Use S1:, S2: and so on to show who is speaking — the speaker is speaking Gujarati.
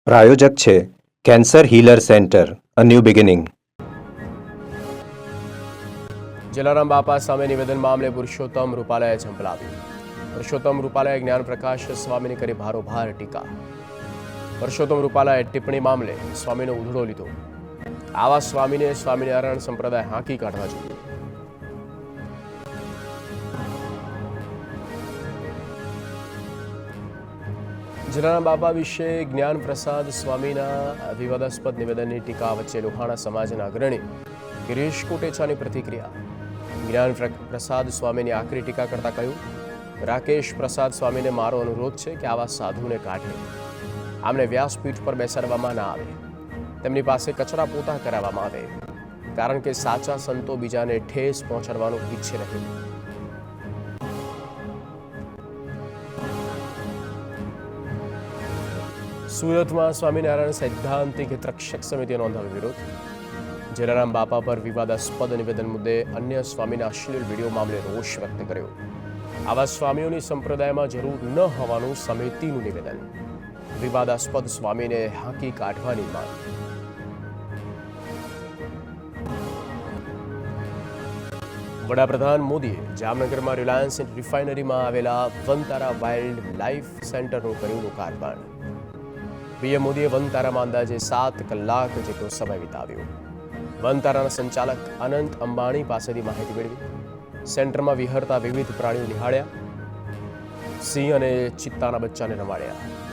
S1: પ્રાયોજક છે cancer healer centre, a new beginning.
S2: Jalaram બાપા સામે નિવેદન મામલે પુરુષોત્તમ રૂપાલાએ ઝંપલાવ્યું. પુરુષોત્તમ રૂપાલાએ જ્ઞાન પ્રકાશ સ્વામીની કરી ભારોભાર ટીકા. પુરુષોત્તમ રૂપાલાએ ટિપ્પણી મામલે સ્વામીનો ઉધડો લીધો. આવા સ્વામીને સ્વામિનારાયણ સંપ્રદાય હાંકી કાઢવા જોઈએ. જલારામ બાપા વિશે જ્ઞાન પ્રસાદ સ્વામીના વિવાદાસ્પદ નિવેદનની ટીકા વચ્ચે લોહાણા સમાજના અગ્રણી ગિરીશ કોટેચાની પ્રતિક્રિયા. જ્ઞાન પ્રસાદ સ્વામીની આકરી ટીકા કરતા કહ્યું, રાકેશ પ્રસાદ સ્વામીને મારો અનુરોધ છે કે આવા સાધુને કાઢે. આમને વ્યાસપીઠ પર બેસાડવામાં ના આવે, તેમની પાસે કચરા પોતા કરાવવામાં આવે, કારણ કે સાચા સંતો બીજાને ઠેસ પહોંચાડવાનું ઈચ્છે નહીં. સુરતમાં સ્વામિનારાયણ સૈદ્ધાંતિક હિતરક્ષક સમિતિએ નોંધાવ્યો વિરોધ. જલારામ બાપા પર વિવાદાસ્પદ નિવેદન મુદ્દે અન્ય સ્વામીના અશ્લીલ વિડીયો મામલે રોષ વ્યક્ત કર્યો. આવા સ્વામીઓની સંપ્રદાયમાં જરૂર ન હોવાનું સમિતિનું નિવેદન. વિવાદાસ્પદ સ્વામીને હાંકી કાઢવાની માંગ. વડાપ્રધાન મોદીએ જામનગરમાં રિલાયન્સ રિફાઇનરીમાં આવેલા વનતારા વાઇલ્ડ લાઇફ સેન્ટરનું કર્યું લોકાર્પણ. પીએમ મોદીએ વનતારામાં અંદાજે 7 કલાક જેટલો સમય વિતાવ્યો. વનતારાના સંચાલક અનંત અંબાણી પાસેથી માહિતી મેળવી. સેન્ટરમાં વિહરતા વિવિધ પ્રાણીઓ નિહાળ્યા. સિંહ અને ચિત્તાના બચ્ચાને રમાડ્યા.